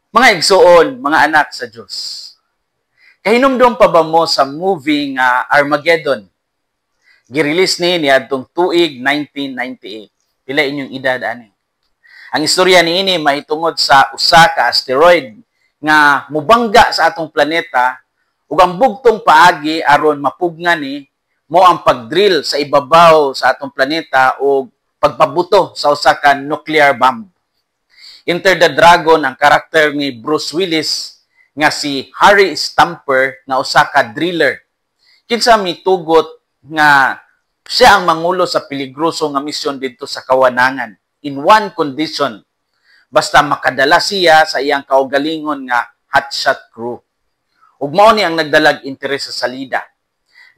Mga igsuon, mga anak sa Diyos. Kahinumdum pa ba mo sa movie nga Armageddon? Girelease ni niadtong tuig 1998. Pila inyong edad ani? Ang istorya niini mahitungod sa usa ka asteroid nga mubangga sa atong planeta ug ang bugtong paagi aron mapugngan ni mo ang pagdrill sa ibabaw sa atong planeta o pagpabuto sa usa ka nuclear bomb. Enter the Dragon ang karakter ni Bruce Willis nga si Harry Stamper nga usa ka driller. Kinsa mitugot nga siya ang mangulo sa peligroso nga misyon dito sa kawanangan in one condition, basta makadala siya sa iyang kaugalingon nga hotshot crew. Ug mao ni ang nagdalag interes sa salida.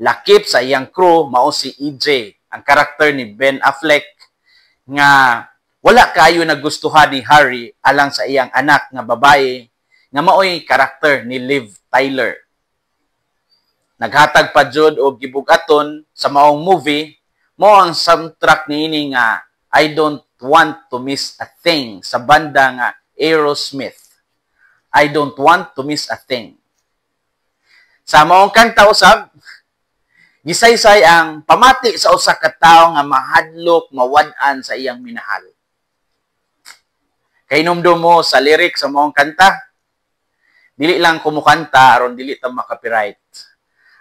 Lakip sa iyang crew mao si EJ, ang karakter ni Ben Affleck nga wala kayo nagustuhan ni Harry alang sa iyang anak nga babae nga maoy karakter ni Liv Tyler. Naghatag pa jud og gibugaton sa maong movie mo ang soundtrack niini nga I Don't Want to Miss a Thing sa banda nga Aerosmith. I Don't Want to Miss a Thing. Sa maong kanta usab, gisaysay ang pamati sa usa ka tawo nga mahadlok mawad-an sa iyang minahal. Kahinumdum mo sa lyric sa maong kanta, dili lang kumukanta aron dili ta makapiright.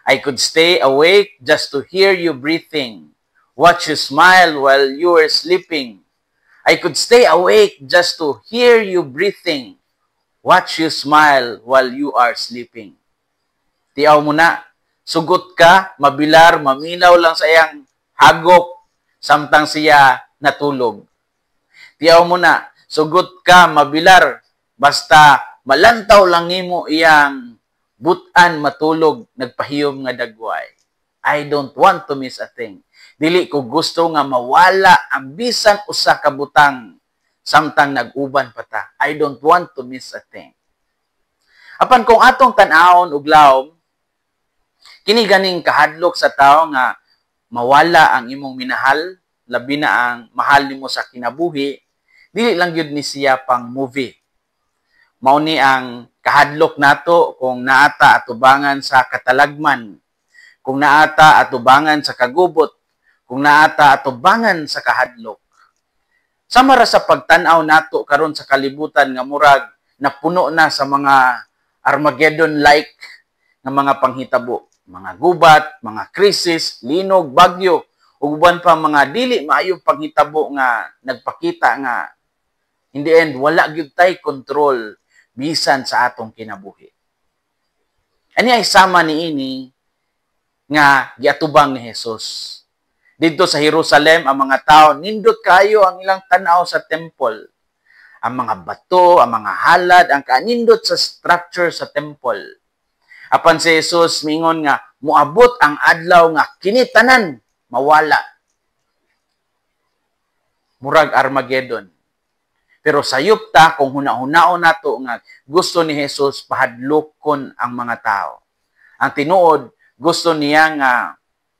I could stay awake just to hear you breathing. Watch you smile while you were sleeping. I could stay awake just to hear you breathing. Watch you smile while you are sleeping. Tiaw mo na, sugot ka, mabilar, maminaw lang sa iyang hagok, samtang siya natulog. Tiaw mo na, sugot ka, mabilar, basta malantaw lang nimo iyang butan matulog, nagpahiyom nga dagway. I don't want to miss a thing. Dili ko gusto nga mawala ang bisan usa ka butang samtang nag-uban pa ta. I don't want to miss a thing. Apan kung atong tan-awon ug lawom, kini ganing kahadlok sa tawo nga mawala ang imong minahal, labi na ang mahal nimo sa kinabuhi, dili lang gyud ni siya pang movie. Mao ni ang kahadlok nato kung naata atubangan sa katalagman, kung naata atubangan sa kagubot, kung naata atubangan sa kahadlok. Samara sa pagtan-aw nato karon sa kalibutan nga murag napuno na sa mga Armageddon-like nga mga panghitabo, mga gubat, mga krisis, linog, bagyo, ug uban pa mga dili maayong panghitabo nga nagpakita nga in the end wala gyud tay control bisan sa atong kinabuhi. Ani ay sama niini nga giatubang ni Jesus. Dito sa Jerusalem, ang mga tao, nindot kayo ang ilang tanaw sa temple. Ang mga bato, ang mga halad, ang kanindot sa structure sa temple. Apan si Jesus mingon nga, muabot ang adlaw nga kinitanan, mawala. Murag Armageddon. Pero sayop ta kung huna-hunaon nato nga gusto ni Jesus pahadlokon ang mga tao. Ang tinuod, gusto niya nga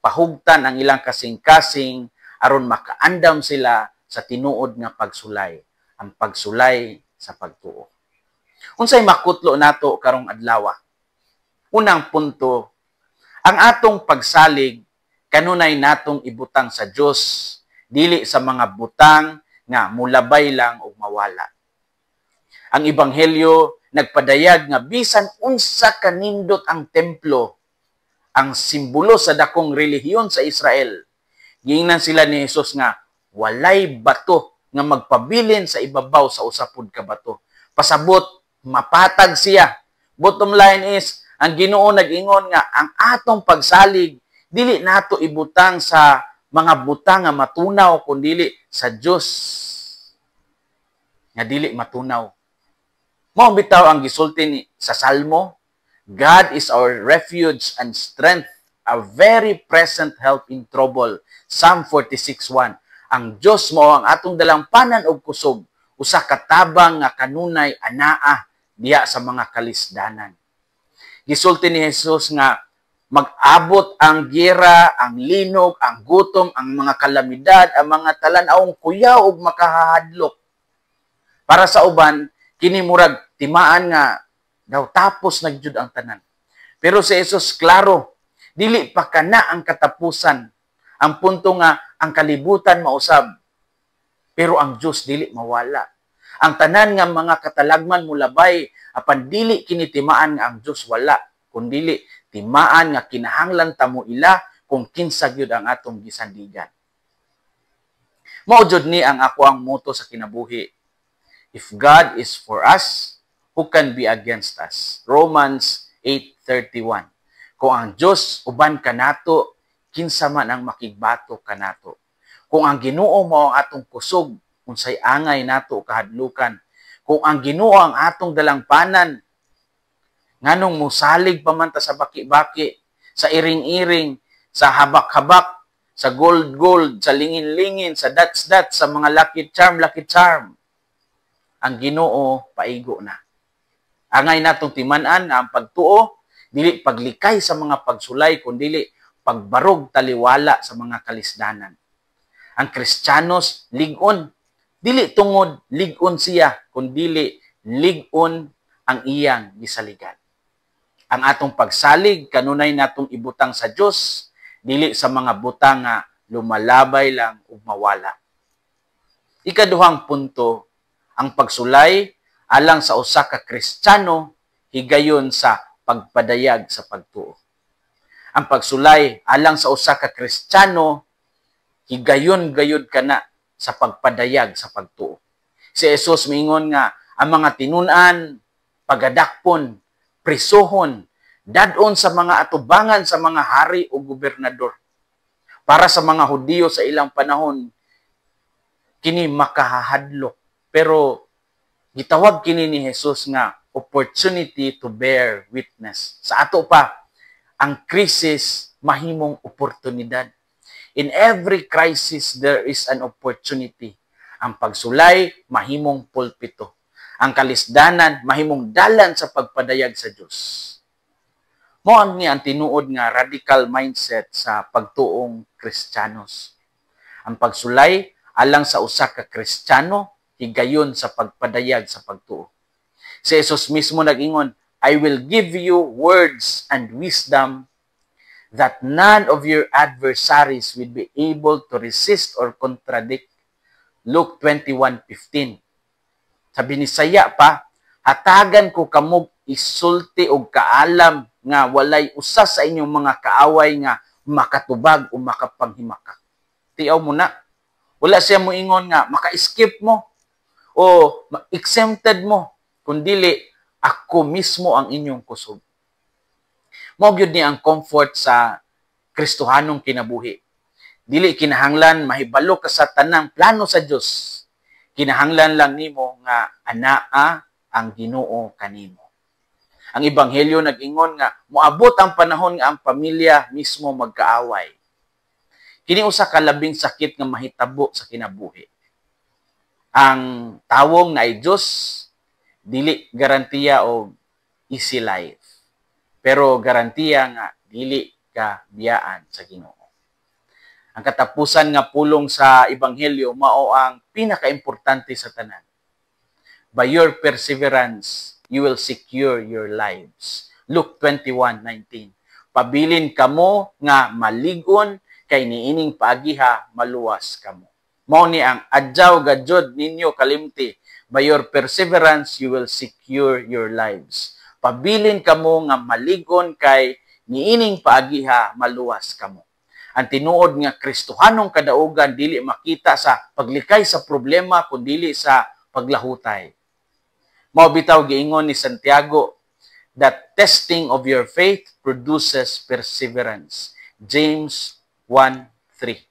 pahugtan ang ilang kasing-kasing aron makaandam sila sa tinuod nga pagsulay, ang pagsulay sa pagtuo. Unsay makutlo nato karong adlaw? Unang punto, ang atong pagsalig kanunay natong ibutang sa Dios, dili sa mga butang nga mulabay lang o mawala. Ang ebanghelyo nagpadayag nga bisan unsa kanindot ang templo, ang simbolo sa dakong relihiyon sa Israel. Giingnan sila ni Jesus nga walay bato nga magpabilin sa ibabaw sa usapod ka bato. Pasabot, mapatag siya. Bottom line is, ang Ginoo nag-ingon nga ang atong pagsalig dili nato ibutang sa mga butang nga matunaw kundi sa Dios nga dili matunaw. Mao bitaw ang gisulti ni sa Salmo, God is our refuge and strength, a very present help in trouble. Psalm 46:1. Ang Dios mao ang atong dalampanan og kusog, usa ka tabang nga kanunay anaa diha sa mga kalisdanan. Gisulti ni Jesus nga mag-abot ang giyera, ang linog, ang gutom, ang mga kalamidad, ang mga talan-awong kuyaw ug makahadlok. Para sa uban, kini murag timaan nga daw tapos nagjud ang tanan. Pero si Jesus klaro, dili pa kana ang katapusan. Ang punto nga ang kalibutan mausab, pero ang Dios dili mawala. Ang tanan nga mga katalagman mulabay apan dili kini timaan nga ang Dios wala, kundili timaan nga kinahanglan ta mo ila kung kinsa gyud ang atong gisandigan. Mao jud ni ang ako ang moto sa kinabuhi. If God is for us, who can be against us? Romans 8:31. Kung ang Dios uban kanato, kinsa man ang makigbato kanato. Kung ang Ginoo mao ang atong kusog, unsay angay nato kahadlukan. Kung ang Ginoo ang atong dalangpanan, nganong musalig pa man ta sa baki-baki, sa iring-iring, sa habak-habak, sa gold-gold, sa lingin-lingin, sa dots-dots, sa mga lucky charm. Ang Ginoo paigo na. Angay natong timan-an nga ang pagtuo, dili paglikay sa mga pagsulay, kundi pagbarog taliwala sa mga kalisdanan. Ang Kristiyanos, ligon. Dili tungod ligon siya, kundi ligon ang iyang gisaligan. Ang atong pagsalig, kanunay natong ibutang sa Dios, dili sa mga butang nga lumalabay lang ug mawala. Ikaduhang punto, ang pagsulay alang sa usa ka Kristiyano higayon sa pagpadayag sa pagtuo. Ang pagsulay alang sa usa ka Kristiyano higayon gayud kana sa pagpadayag sa pagtuo. Si Jesus miingon nga ang mga tinun-an, pagadakpon, prisohon, dadon sa mga atubangan sa mga hari o gobernador. Para sa mga Hudiyo sa ilang panahon, kini makahahadlok. Pero gitawag kini ni Jesus nga opportunity to bear witness. Sa ato pa, ang krisis mahimong oportunidad. In every crisis, there is an opportunity. Ang pagsulay, mahimong pulpito. Ang kalisdanan, mahimong dalan sa pagpadayag sa Diyos. Mao ni ang tinuod nga radical mindset sa pagtuong Kristiyanos. Ang pagsulay, alang sa usa ka Kristiyano, higayon sa pagpadayag sa pagtuo. Si Jesus mismo nag-ingon, I will give you words and wisdom that none of your adversaries will be able to resist or contradict. Luke 21:15. Sabi ni Saya pa, hatagan ko kamog isulti og kaalam nga walay usa sa inyong mga kaaway nga makatubag o makapanghimakak. Tiaw mo na. Wala siya moingon nga maka-escape mo o exempted mo, kundili ako mismo ang inyong kusog. Mao gyud ni ang comfort sa Kristohanong kinabuhi. Dili kinahanglan mahibalo ka sa tanang plano sa Dios. Kinahanglan lang nimo nga anaa ang Ginoo kanimo. Ang ebanghelyo nag-ingon nga moabot ang panahon nga ang pamilya mismo magkaaway. Kini usa ka labing sakit nga mahitabo sa kinabuhi. Ang tawong naay Dios dili garantiya og easy life. Pero garantiya nga dili ka biyaan sa Ginoo. Ang katapusan nga pulong sa ebanghelyo mao ang pinakaimportante sa tanan. By your perseverance, you will secure your lives. Luke 21:19. Pabilin kamo nga maligon kay niining paagiha maluwas kamo. Mao ni ang adjaw gadjod ninyo kalimti. By your perseverance, you will secure your lives. Pabilin kamo nga maligon kay niining paagiha maluwas kamo. Ang tinuod nga Kristohanong kadaugan dili makita sa paglikay sa problema kundi sa paglahutay. Mao bitaw giingon ni Santiago that testing of your faith produces perseverance. James 1:3.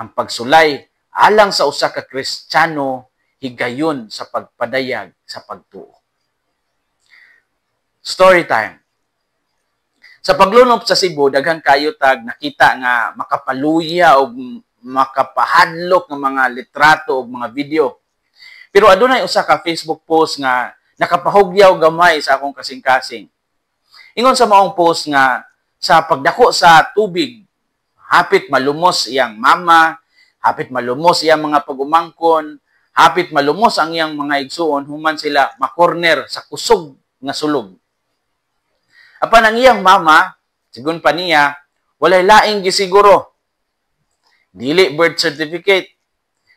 Ang pagsulay alang sa usa ka Kristiyano higayon sa pagpadayag sa pagtuo. Story time. Sa paglunop sa Cebu, daghang kayo tag nakita nga makapaluya o makapahadlok ng mga litrato o mga video. Pero adunay usa ka Facebook post nga nakapahugyaw gamay sa akong kasing-kasing. Ingon sa maong post nga sa pagdako sa tubig, hapit malumos iyang mama, hapit malumos iyang mga pagumangkon, Hapit malumos ang iyang mga igsuon human sila makorner sa kusog nga sulog. Apan ang iyang mama, sigun pa niya, walay laing gisiguro. Dili birth certificate,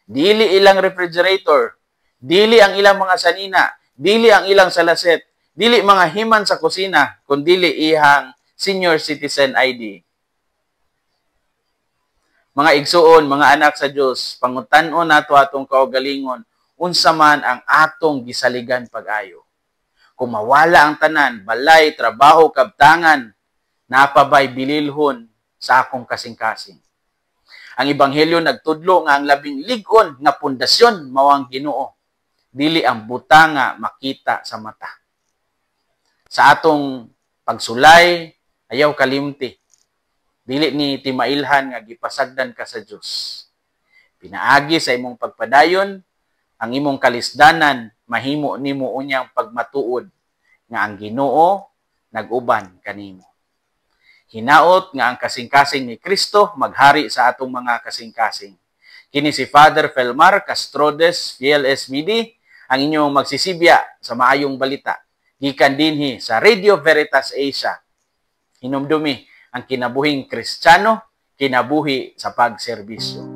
dili ilang refrigerator, dili ang ilang mga sanina, dili ang ilang salaset, dili mga himan sa kusina, kundi ihang senior citizen ID. Mga igsuon, mga anak sa Dios, pangutan-on nato atong kaugalingon, unsa man ang atong gisaligan pag-ayo. Kung mawala ang tanan, balay, trabaho, kabtangan, napabay bililhon sa akong kasing-kasing. Ang ebanghelyo nagtudlo nga ang labing lig-on nga pundasyon mao ang Ginoo, dili ang butanga makita sa mata. Sa atong pagsulay, ayaw kalimti. Dili ni timailhan nga gipasagdan ka sa Dios. Pinaagi sa imong pagpadayon, ang imong kalisdanan mahimo nimo unyang pagmatuod nga ang Ginoo nag-uban kanimo. Hinaot nga ang kasing-kasing ni Kristo maghari sa atong mga kasing-kasing. Kini si Father Felmar Castrodes, PLSVD, ang inyong magsisibya sa maayong balita. Gikan dinhi sa Radio Veritas Asia. Hinumdumi ang kinabuhing Kristiyano, kinabuhi sa pagserbisyo.